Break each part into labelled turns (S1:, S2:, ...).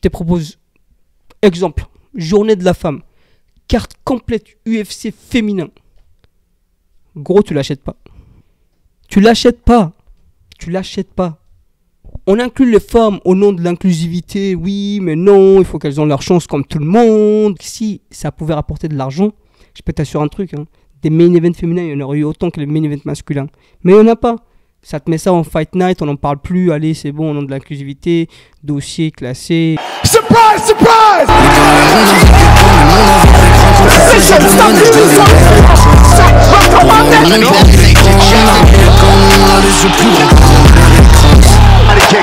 S1: te propose, exemple, journée de la femme, carte complète UFC féminin. Gros, tu l'achètes pas. Tu l'achètes pas. Tu l'achètes pas. On inclut les femmes au nom de l'inclusivité. Oui, mais non, il faut qu'elles ont leur chance comme tout le monde. Si ça pouvait rapporter de l'argent, je peux t'assurer un truc. Des main events féminins, il y en aurait eu autant que les main events masculins. Mais il n'y en a pas. Ça te met ça en Fight Night, on n'en parle plus. Allez, c'est bon, au nom de l'inclusivité. Dossier classé.
S2: Surprise, surprise!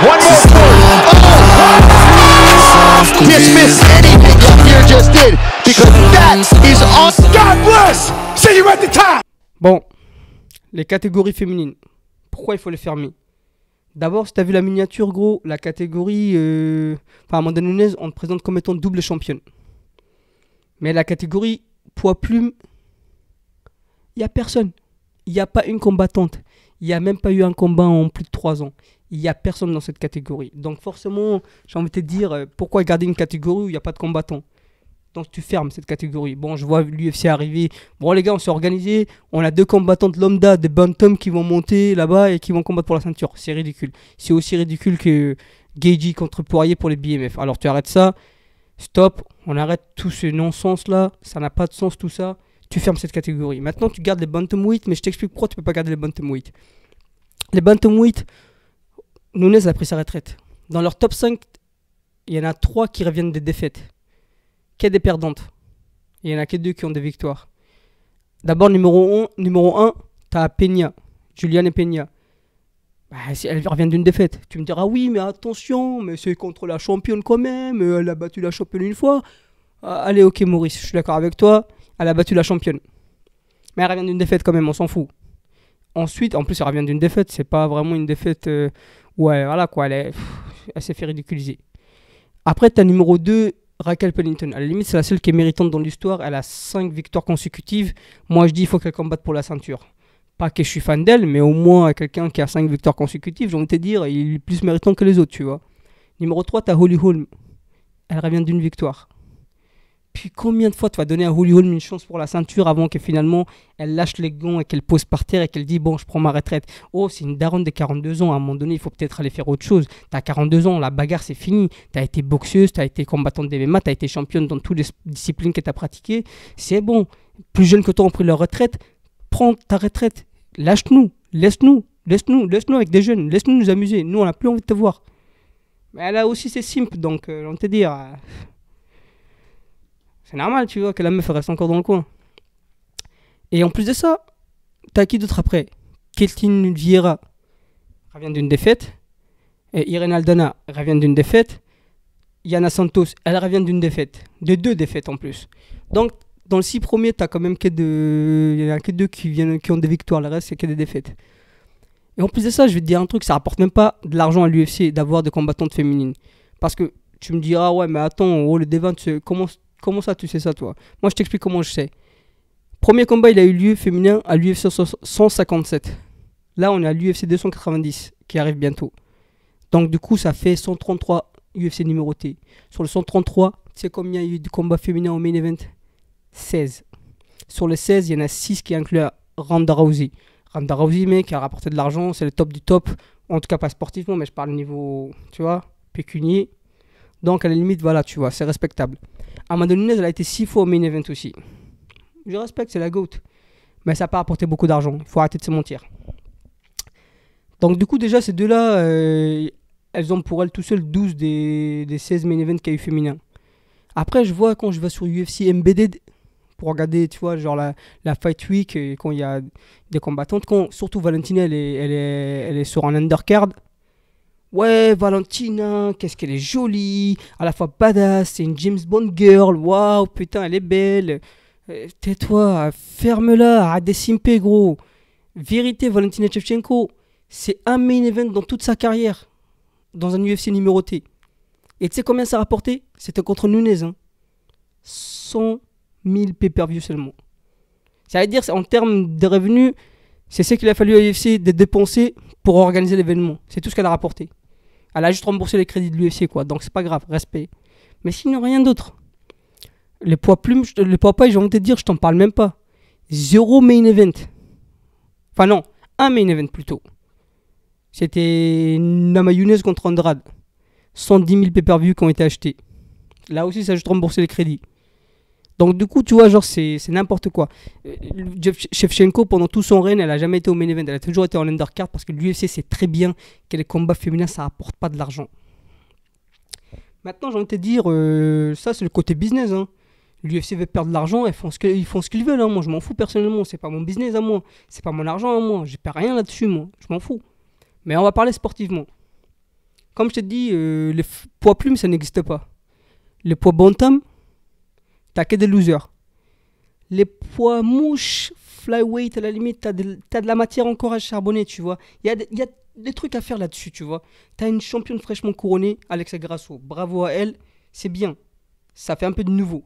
S2: One more dismiss anything you here just did because that is on. God bless. See you at the top.
S1: Bon, les catégories féminines. Pourquoi il faut les fermer? D'abord, si tu as vu la miniature, gros, la catégorie... Amanda Nunes, on te présente comme étant double championne. Mais la catégorie poids-plume, il n'y a personne. Il n'y a pas une combattante. Il n'y a même pas eu un combat en plus de 3 ans. Il n'y a personne dans cette catégorie. Donc forcément, j'ai envie de te dire, pourquoi garder une catégorie où il n'y a pas de combattants? Donc tu fermes cette catégorie. Bon, je vois l'UFC arriver. Bon les gars, on s'est organisé. On a 2 combattantes lambda, des bantams qui vont monter là-bas et qui vont combattre pour la ceinture. C'est ridicule. C'est aussi ridicule que Gaethje contre Poirier pour les BMF. Alors tu arrêtes ça. Stop. On arrête tout ce non-sens là. Ça n'a pas de sens tout ça. Tu fermes cette catégorie. Maintenant tu gardes les bantamweight, mais je t'explique pourquoi tu peux pas garder les bantamweight. Les bantamweight, Nunes a pris sa retraite. Dans leur top 5, il y en a 3 qui reviennent des défaites. Qu'il y a des perdantes. Il n'y en a que 2 qui ont des victoires. D'abord, numéro 1, tu as Peña, Juliane Peña. Bah, elle revient d'une défaite. Tu me diras, oui, mais attention, mais c'est contre la championne quand même. Elle a battu la championne une fois. Allez, ok, Maurice, je suis d'accord avec toi. Elle a battu la championne. Mais elle revient d'une défaite quand même, on s'en fout. Ensuite, en plus, elle revient d'une défaite. C'est pas vraiment une défaite où voilà, quoi, elle s'est fait ridiculiser. Après, tu as numéro 2. Raquel Pennington, à la limite c'est la seule qui est méritante dans l'histoire. Elle a 5 victoires consécutives. Moi je dis il faut qu'elle combatte pour la ceinture. Pas que je suis fan d'elle, mais au moins quelqu'un qui a 5 victoires consécutives, j'ai envie de te dire, il est plus méritant que les autres, tu vois. Numéro 3, t'as Holly Holm. Elle revient d'une victoire. Puis combien de fois tu vas donner à Holly Holm une chance pour la ceinture avant que finalement elle lâche les gants et qu'elle pose par terre et qu'elle dit bon je prends ma retraite. Oh c'est une daronne de 42 ans, à un moment donné il faut peut-être aller faire autre chose. T'as 42 ans, la bagarre c'est fini. T'as été boxeuse, t'as été combattante d'MMA, t'as été championne dans toutes les disciplines que t'as pratiquées. C'est bon. Plus jeunes que toi ont pris leur retraite, prends ta retraite. Lâche-nous, laisse-nous avec des jeunes, laisse-nous nous amuser. Nous on n'a plus envie de te voir. Mais elle a aussi ses simps donc on te dire... C'est normal, tu vois, que la meuf reste encore dans le coin. Et en plus de ça, t'as qui d'autre après? Ketlen Vieira revient d'une défaite. Et Irene Aldana revient d'une défaite. Yana Santos, elle revient d'une défaite. De 2 défaites en plus. Donc, dans le 6 premiers, t'as quand même que il y en a que 2 qui ont des victoires. Le reste, c'est que des défaites. Et en plus de ça, je vais te dire un truc, ça rapporte même pas de l'argent à l'UFC d'avoir des combattantes féminines. Parce que tu me diras, ouais, mais attends, le D20, comment ça tu sais ça toi? Moi je t'explique comment je sais. Premier combat il a eu lieu féminin à l'UFC 157. Là on est à l'UFC 290 qui arrive bientôt. Donc du coup ça fait 133 UFC numérotés. Sur le 133, tu sais combien il y a eu de combats féminins au main event? 16. Sur les 16 il y en a 6 qui incluent Ronda Rousey. Ronda Rousey mec qui a rapporté de l'argent, c'est le top du top. En tout cas pas sportivement mais je parle niveau, tu vois, pécunier. Donc à la limite voilà tu vois, c'est respectable. Amanda Nunes, elle a été 6 fois au main event aussi. Je respecte, c'est la GOAT. Mais ça n'a pas apporté beaucoup d'argent. Il faut arrêter de se mentir. Donc du coup, déjà, ces deux-là, elles ont pour elles tout seules 12 des 16 main events qu'il y a eu féminin. Après, je vois quand je vais sur UFC Embedded, pour regarder, tu vois, genre la Fight Week, quand il y a des combattantes, surtout Valentina, elle est sur un undercard. Ouais, Valentina, qu'est-ce qu'elle est jolie, à la fois badass, c'est une James Bond girl, waouh, putain, elle est belle. Tais-toi, ferme-la, arrête de simper, gros. Vérité, Valentina Shevchenko, c'est un main event dans toute sa carrière, dans un UFC numéroté. Et tu sais combien ça a rapporté? C'était contre Nunes, hein. 100 000 pay-per-view seulement. Ça veut dire, en termes de revenus, c'est ce qu'il a fallu à l'UFC de dépenser pour organiser l'événement. C'est tout ce qu'elle a rapporté. Elle a juste remboursé les crédits de l'UFC, quoi. Donc, c'est pas grave, respect. Mais sinon, rien d'autre. Les poids plumes, les poids pailles, j'ai envie de te dire, je t'en parle même pas. 0 main event. Enfin, non, un main event plutôt. C'était Namajunas contre Andrade. 110 000 pay-per-view qui ont été achetés. Là aussi, ça a juste remboursé les crédits. Donc, du coup, tu vois, genre, c'est n'importe quoi. Shevchenko, pendant tout son règne, elle a jamais été au main event. Elle a toujours été en undercard parce que l'UFC sait très bien que les combats féminins, ça rapporte pas de l'argent. Maintenant, j'ai envie de te dire, ça, c'est le côté business. Hein. L'UFC veut perdre de l'argent, ils font ce qu'ils veulent. Hein. Moi, je m'en fous personnellement. C'est pas mon business à moi. C'est pas mon argent à moi. Je perds rien là-dessus, moi. Je m'en fous. Mais on va parler sportivement. Comme je te dis, les poids plumes, ça n'existe pas. Les poids bantam, t'as que des losers. Les poids mouches, flyweight, à la limite, t'as de la matière encore à charbonner, tu vois. Il y a des trucs à faire là-dessus, tu vois. T'as une championne fraîchement couronnée, Alexa Grasso. Bravo à elle, c'est bien. Ça fait un peu de nouveau.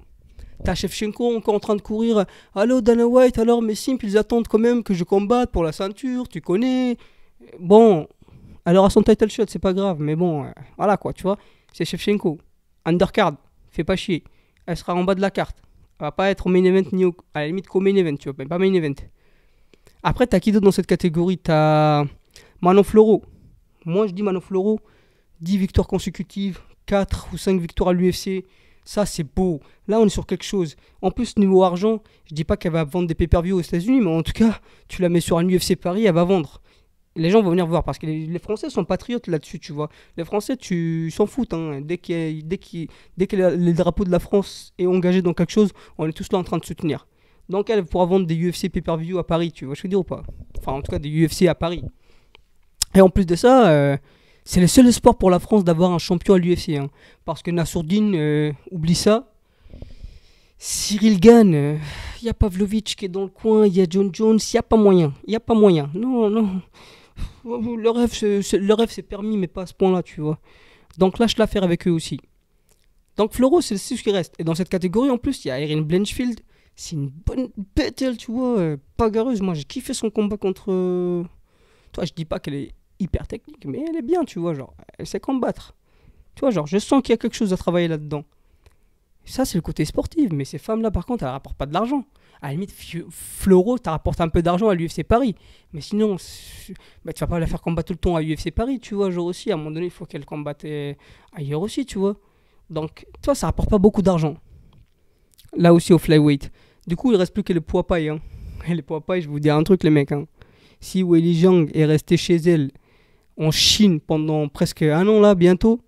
S1: T'as Shevchenko encore en train de courir. Allô Dana White, alors mes simples, ils attendent quand même que je combatte pour la ceinture, tu connais. Bon, alors à son title shot, c'est pas grave, mais bon, voilà quoi, tu vois. C'est Shevchenko. Undercard, fais pas chier. Elle sera en bas de la carte. Elle va pas être au main event, ni à la limite qu'au main event, tu vois, mais pas main event. Après, t'as qui d'autre dans cette catégorie? T'as Manon Floro. Moi, je dis Manon Floro, 10 victoires consécutives, 4 ou 5 victoires à l'UFC. Ça, c'est beau. Là, on est sur quelque chose. En plus, niveau argent, je dis pas qu'elle va vendre des pay-per-view aux États-Unis, mais en tout cas, tu la mets sur un UFC Paris, elle va vendre. Les gens vont venir voir parce que les Français sont patriotes là-dessus, tu vois. Les Français, tu s'en foutent. Hein. Dès que les drapeaux de la France est engagé dans quelque chose, on est tous là en train de soutenir. Donc, elle pourra vendre des UFC pay-per-view à Paris, tu vois, je veux dire ou pas. Enfin, en tout cas, des UFC à Paris. Et en plus de ça, c'est le seul espoir pour la France d'avoir un champion à l'UFC. Hein. Parce que Nassourdine, oublie ça. Cyril Gane, il y a Pavlovich qui est dans le coin, il y a John Jones, il n'y a pas moyen. Il n'y a pas moyen. Non, non. Le rêve, c'est permis, mais pas à ce point-là, tu vois. Donc lâche l'affaire avec eux aussi. Donc Floro, c'est ce qui reste. Et dans cette catégorie, en plus, il y a Erin Blanchfield. C'est une bonne battle, tu vois. Pagareuse, moi, j'ai kiffé son combat contre... Toi, je dis pas qu'elle est hyper technique, mais elle est bien, tu vois. Genre, elle sait combattre. Tu vois, genre, je sens qu'il y a quelque chose à travailler là-dedans. Ça, c'est le côté sportif. Mais ces femmes-là, par contre, elles rapportent pas de l'argent. À la limite, Floro, tu rapportes un peu d'argent à l'UFC Paris. Mais sinon, bah, tu vas pas la faire combattre tout le temps à l'UFC Paris, tu vois. Genre aussi, à un moment donné, il faut qu'elle combatte ailleurs aussi, tu vois. Donc, toi, ça rapporte pas beaucoup d'argent. Là aussi, au flyweight. Du coup, il reste plus que le poids paille. Hein. Et les poids paille, je vais vous dire un truc, les mecs. Hein. Si Weili Zhang est restée chez elle en Chine pendant presque un an, là, bientôt,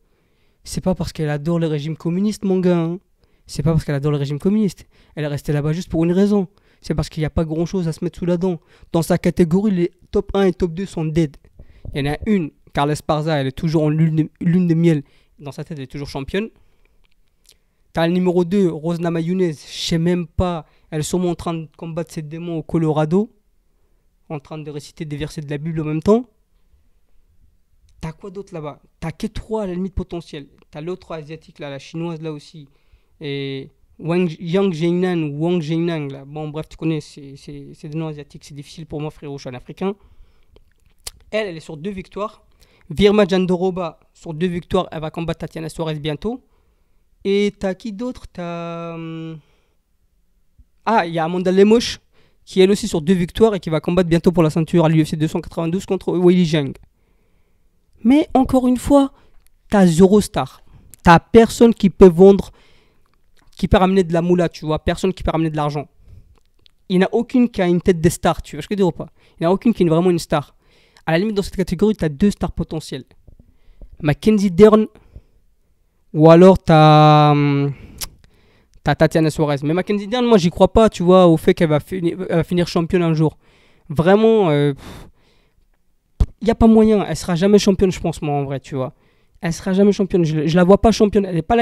S1: c'est pas parce qu'elle adore le régime communiste, mon gars. Hein. C'est pas parce qu'elle adore le régime communiste. Elle est restée là-bas juste pour une raison. C'est parce qu'il n'y a pas grand-chose à se mettre sous la dent. Dans sa catégorie, les top 1 et top 2 sont dead. Il y en a une, Carla Esparza, elle est toujours en lune de miel. Dans sa tête, elle est toujours championne. T'as le numéro 2, Rose Namajunas. Je sais même pas. Elle est sûrement en train de combattre ses démons au Colorado. En train de réciter des versets de la Bible en même temps. T'as quoi d'autre là-bas? T'as que 3 à la limite potentielle. T'as l'autre asiatique, là, la chinoise là aussi. Et Yang Jiangnan ou Wang Jiangnan, là. Bon, bref, tu connais, c'est des noms asiatiques. C'est difficile pour moi, frérot, je suis un africain. Elle est sur 2 victoires. Virma Jandoroba, sur 2 victoires, elle va combattre Tatiana Suarez bientôt. Et t'as qui d'autre? T'as... Ah, il y a Amanda Lemos, qui est elle aussi sur 2 victoires et qui va combattre bientôt pour la ceinture à l'UFC 292 contre Weili Zhang. Mais encore une fois, t'as 0 star. T'as personne qui peut vendre, qui peut ramener de la moula, tu vois. Personne qui peut ramener de l'argent. Il n'y en a aucune qui a une tête de star, tu vois. Je veux dire ou pas? Il n'y en a aucune qui est vraiment une star. À la limite, dans cette catégorie, t'as 2 stars potentielles. Mackenzie Dern, ou alors t'as Tatiana Suarez. Mais Mackenzie Dern, moi, j'y crois pas, tu vois, au fait qu'elle va finir championne un jour. Vraiment, il n'y a pas moyen. Elle sera jamais championne, je pense, moi, en vrai, tu vois. Elle sera jamais championne. Je la vois pas championne. Elle n'a pas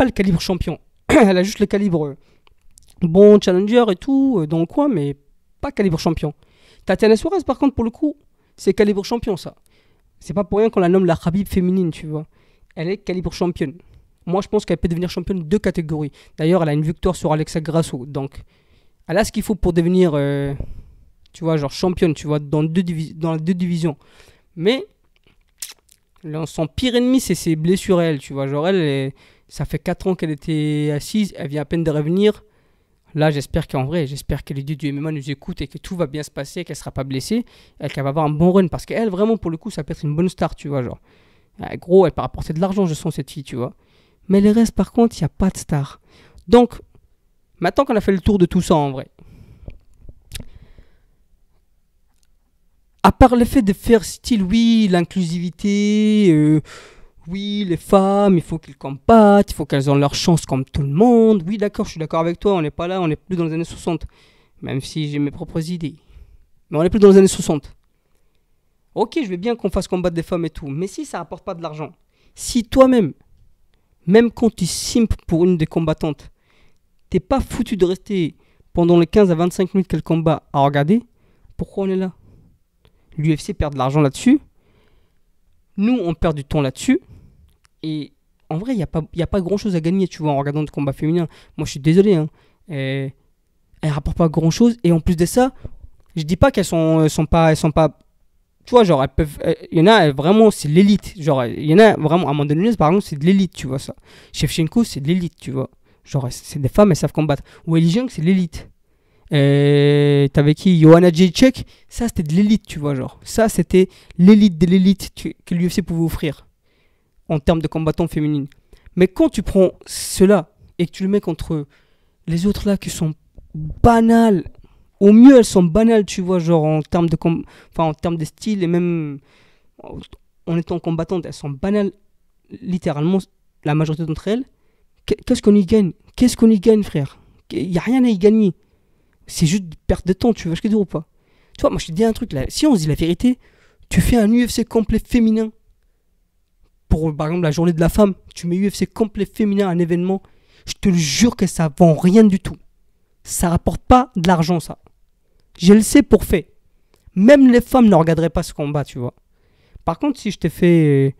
S1: le calibre champion. Elle a juste le calibre bon challenger et tout, dans le coin, mais pas calibre champion. Tatiana Suarez, par contre, pour le coup, c'est calibre champion, ça. C'est pas pour rien qu'on la nomme la Khabib féminine, tu vois. Elle est calibre championne. Moi, je pense qu'elle peut devenir championne de 2 catégories. D'ailleurs, elle a une victoire sur Alexa Grasso. Donc, elle a ce qu'il faut pour devenir, tu vois, genre championne, tu vois, dans les deux divisions. Mais, Son pire ennemi, c'est ses blessures, elle, tu vois. Genre, ça fait 4 ans qu'elle était assise, elle vient à peine de revenir. Là, j'espère que les dieux du MMA nous écoutent et que tout va bien se passer, qu'elle sera pas blessée et qu'elle va avoir un bon run. Parce qu'elle, vraiment, pour le coup, ça peut être une bonne star, tu vois. Genre, gros, elle peut rapporter de l'argent, je sens, cette fille, tu vois. Mais les restes, par contre, il n'y a pas de star. Donc, maintenant qu'on a fait le tour de tout ça, en vrai, à part le fait de faire style, oui, l'inclusivité, oui, les femmes, il faut qu'elles combattent, il faut qu'elles ont leur chance comme tout le monde. Oui, d'accord, je suis d'accord avec toi, on n'est pas là, on n'est plus dans les années 60. Même si j'ai mes propres idées. Mais on n'est plus dans les années 60. Ok, je veux bien qu'on fasse combattre des femmes et tout, mais si ça rapporte pas de l'argent, si toi-même, même quand tu simpes pour une des combattantes, t'es pas foutu de rester pendant les 15 à 25 minutes qu'elle combat à regarder, pourquoi on est là? L'UFC perd de l'argent là-dessus, nous on perd du temps là-dessus, et en vrai, il n'y a pas grand-chose à gagner, tu vois, en regardant le combat féminin. Moi, je suis désolé, hein. Elle rapporte pas grand-chose, et en plus de ça, je dis pas qu'elles sont pas, tu vois, genre, elles peuvent, il y en a vraiment, c'est l'élite, genre, il y en a vraiment, Amanda Nunes, par exemple, c'est de l'élite, tu vois, ça. Shevchenko, c'est de l'élite, tu vois. Genre, c'est des femmes, elles savent combattre. Ou Weili Zhang, c'est de l'élite. T'avais qui? Joanna Jędrzejczyk, ça c'était de l'élite, tu vois, genre. Ça c'était l'élite de l'élite que l'UFC pouvait offrir en termes de combattants féminines. Mais quand tu prends cela et que tu le mets contre les autres là qui sont banales, au mieux elles sont banales, tu vois, genre en termes en termes de style et même en étant combattantes, elles sont banales, littéralement, la majorité d'entre elles. Qu'est-ce qu'on y gagne? Qu'est-ce qu'on y gagne, frère? Il n'y a rien à y gagner. C'est juste une perte de temps, tu vois ce que je veux dire ou pas? Tu vois, moi je te dis un truc là, si on se dit la vérité, tu fais un UFC complet féminin pour par exemple la journée de la femme, tu mets UFC complet féminin, un événement, je te le jure que ça vend rien du tout. Ça rapporte pas de l'argent, ça. Je le sais pour fait. Même les femmes ne regarderaient pas ce combat, tu vois. Par contre, si je te fais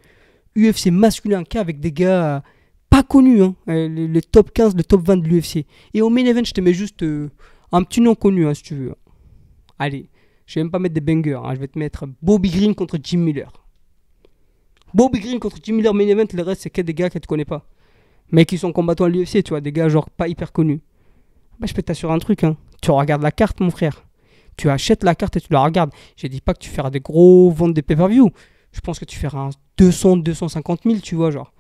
S1: UFC masculin avec des gars pas connus, hein, les top 15, le top 20 de l'UFC, et au main event, je te mets juste un petit nom connu, hein, si tu veux. Allez, je vais même pas mettre des bangers, hein, je vais te mettre Bobby Green contre Jim Miller. Bobby Green contre Jim Miller main event, le reste c'est que des gars que tu connais pas. Mais qui sont combattants à l'UFC, tu vois, des gars genre pas hyper connus. Bah, je peux t'assurer un truc, hein. Tu regardes la carte, mon frère. Tu achètes la carte et tu la regardes. Je dis pas que tu feras des gros ventes de pay-per-view. Je pense que tu feras un 200, 250 000, tu vois, genre.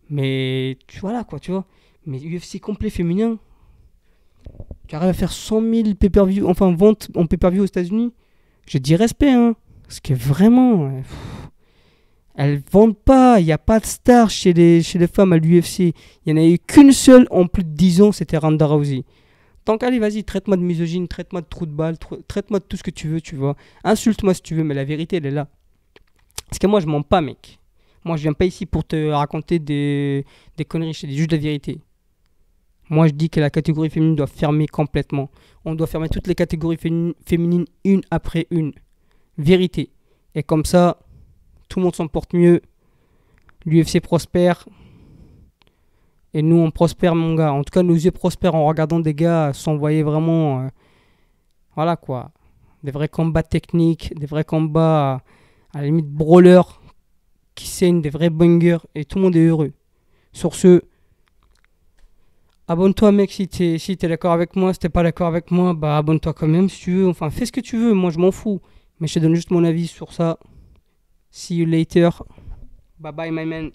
S1: Mais tu vois là, quoi, tu vois. Mais UFC complet féminin, tu arrives à faire 100 000 pay-per-view, enfin vente en pay-per-view aux États-Unis. Je dis respect, hein. Parce que vraiment, elles vendent pas. Il n'y a pas de star chez les femmes à l'UFC. Il n'y en a eu qu'une seule en plus de 10 ans, c'était Ronda Rousey. Donc allez, vas-y, traite-moi de misogyne, traite-moi de trou de balle, traite-moi de tout ce que tu veux, tu vois. Insulte-moi si tu veux, mais la vérité, elle est là. Parce que moi, je mens pas, mec. Moi, je viens pas ici pour te raconter des conneries, je te dis juste la vérité. Moi, je dis que la catégorie féminine doit fermer complètement. On doit fermer toutes les catégories féminines une après une. Vérité. Et comme ça, tout le monde s'en porte mieux. L'UFC prospère. Et nous, on prospère, mon gars. En tout cas, nos yeux prospèrent en regardant des gars s'envoyer vraiment... voilà, quoi. Des vrais combats techniques, des vrais combats, à la limite, brawlers, qui saignent, des vrais bangers. Et tout le monde est heureux. Sur ce... Abonne-toi, mec, si t'es d'accord avec moi. Si t'es pas d'accord avec moi, bah abonne-toi quand même si tu veux. Enfin, fais ce que tu veux, moi je m'en fous. Mais je te donne juste mon avis sur ça. See you later. Bye bye, my man.